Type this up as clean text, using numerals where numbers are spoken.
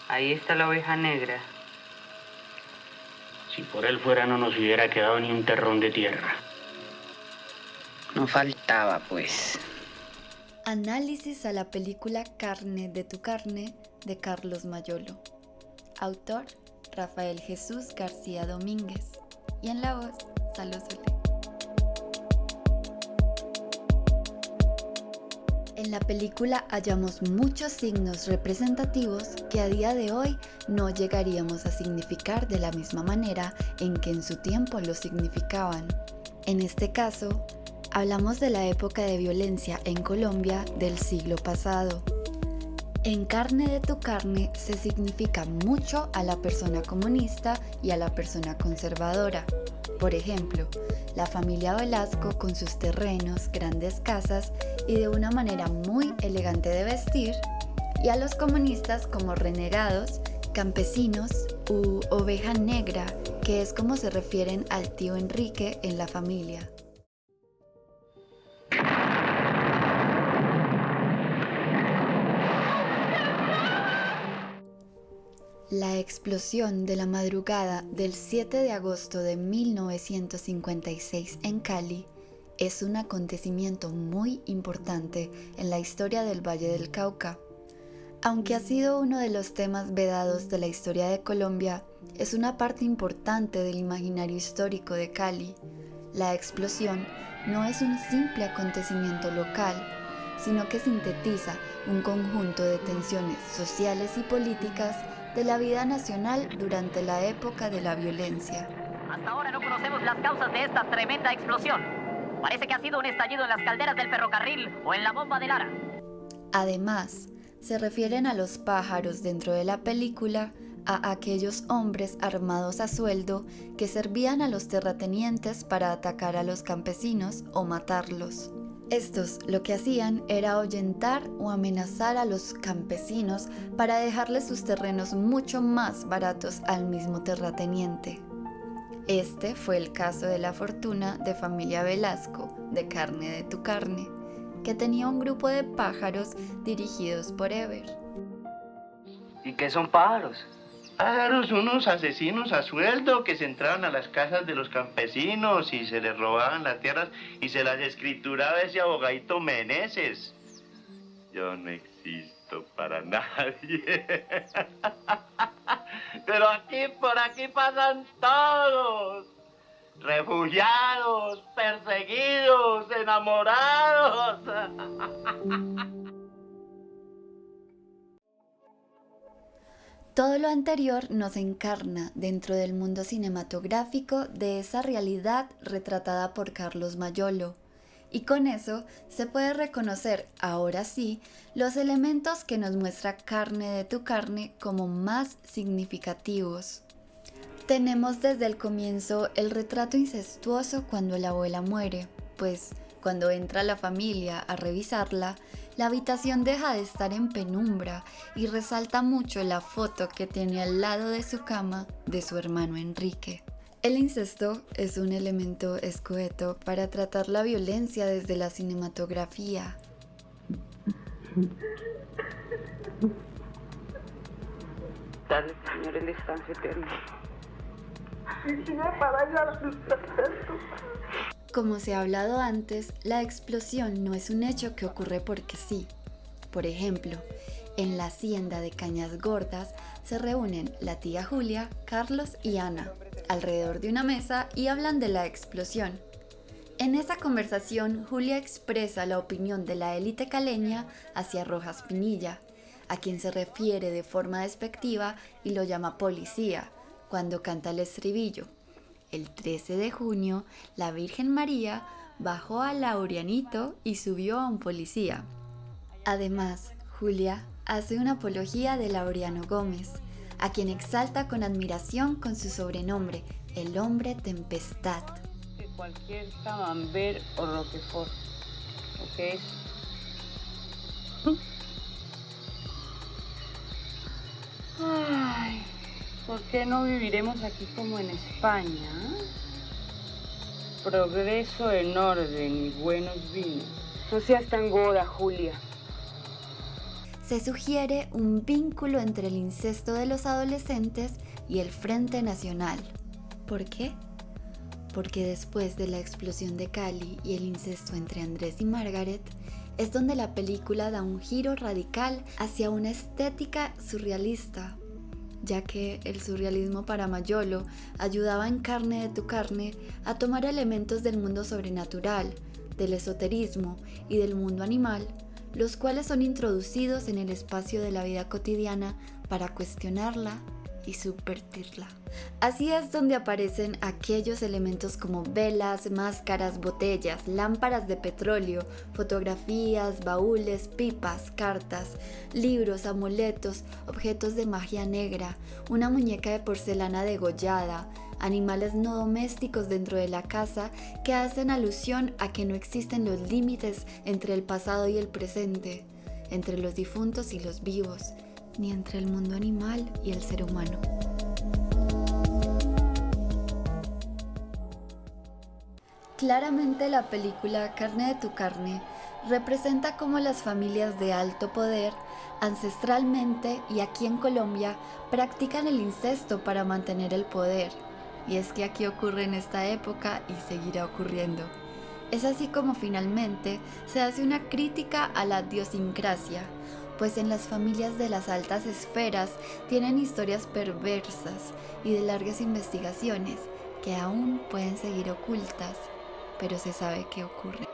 Ahí está la oveja negra. Si por él fuera no nos hubiera quedado ni un terrón de tierra. No faltaba, pues. Análisis a la película Carne de tu carne de Carlos Mayolo. Autor Rafael Jesús García Domínguez. Y en la voz, Salud Solé. En la película hallamos muchos signos representativos que a día de hoy no llegaríamos a significar de la misma manera en que en su tiempo lo significaban. En este caso, hablamos de la época de violencia en Colombia del siglo pasado. En Carne de tu carne se significa mucho a la persona comunista y a la persona conservadora. Por ejemplo, la familia Velasco con sus terrenos, grandes casas y de una manera muy elegante de vestir, y a los comunistas como renegados, campesinos u oveja negra, que es como se refieren al tío Enrique en la familia. La explosión de la madrugada del 7 de agosto de 1956 en Cali es un acontecimiento muy importante en la historia del Valle del Cauca. Aunque ha sido uno de los temas vedados de la historia de Colombia, es una parte importante del imaginario histórico de Cali. La explosión no es un simple acontecimiento local, sino que sintetiza un conjunto de tensiones sociales y políticas de la vida nacional durante la época de la violencia. Hasta ahora no conocemos las causas de esta tremenda explosión. Parece que ha sido un estallido en las calderas del ferrocarril o en la bomba de Lara. Además, se refieren a los pájaros dentro de la película a aquellos hombres armados a sueldo que servían a los terratenientes para atacar a los campesinos o matarlos. Estos lo que hacían era ahuyentar o amenazar a los campesinos para dejarles sus terrenos mucho más baratos al mismo terrateniente. Este fue el caso de la fortuna de familia Velasco, de Carne de tu carne, que tenía un grupo de pájaros dirigidos por Eber. ¿Y qué son pájaros? Pájaros, unos asesinos a sueldo que se entraban a las casas de los campesinos y se les robaban las tierras y se las escrituraba ese abogadito Meneses. Yo no existo para nadie. Pero por aquí pasan todos. Refugiados, perseguidos, enamorados. Todo lo anterior nos encarna dentro del mundo cinematográfico de esa realidad retratada por Carlos Mayolo, y con eso se puede reconocer, ahora sí, los elementos que nos muestra Carne de tu carne como más significativos. Tenemos desde el comienzo el retrato incestuoso cuando la abuela muere, pues cuando entra la familia a revisarla, la habitación deja de estar en penumbra y resalta mucho la foto que tiene al lado de su cama de su hermano Enrique. El incesto es un elemento escueto para tratar la violencia desde la cinematografía. Dale, Señor, el descanso eterno. Como se ha hablado antes, la explosión no es un hecho que ocurre porque sí. Por ejemplo, en la hacienda de Cañas Gordas se reúnen la tía Julia, Carlos y Ana alrededor de una mesa y hablan de la explosión. En esa conversación, Julia expresa la opinión de la élite caleña hacia Rojas Pinilla, a quien se refiere de forma despectiva y lo llama policía, cuando canta el estribillo. El 13 de junio, la Virgen María bajó a Laureanito y subió a un policía. Además, Julia hace una apología de Laureano Gómez, a quien exalta con admiración con su sobrenombre, el hombre tempestad. De cualquier camembert o roquefort, ¿ok? Ay, ¿por qué no viviremos aquí como en España? Progreso en orden y buenos vinos. No seas tan goda, Julia. se sugiere un vínculo entre el incesto de los adolescentes y el Frente Nacional. ¿Por qué? Porque después de la explosión de Cali y el incesto entre Andrés y Margaret, es donde la película da un giro radical hacia una estética surrealista, ya que el surrealismo para Mayolo ayudaba en Carne de tu carne a tomar elementos del mundo sobrenatural, del esoterismo y del mundo animal, los cuales son introducidos en el espacio de la vida cotidiana para cuestionarla y subvertirla. Así es donde aparecen aquellos elementos como velas, máscaras, botellas, lámparas de petróleo, fotografías, baúles, pipas, cartas, libros, amuletos, objetos de magia negra, una muñeca de porcelana degollada, animales no domésticos dentro de la casa que hacen alusión a que no existen los límites entre el pasado y el presente, entre los difuntos y los vivos, ni entre el mundo animal y el ser humano. Claramente la película Carne de tu carne representa cómo las familias de alto poder, ancestralmente y aquí en Colombia, practican el incesto para mantener el poder. Y es que aquí ocurre en esta época y seguirá ocurriendo. Es así como finalmente se hace una crítica a la idiosincrasia, pues en las familias de las altas esferas tienen historias perversas y de largas investigaciones que aún pueden seguir ocultas, pero se sabe que ocurren.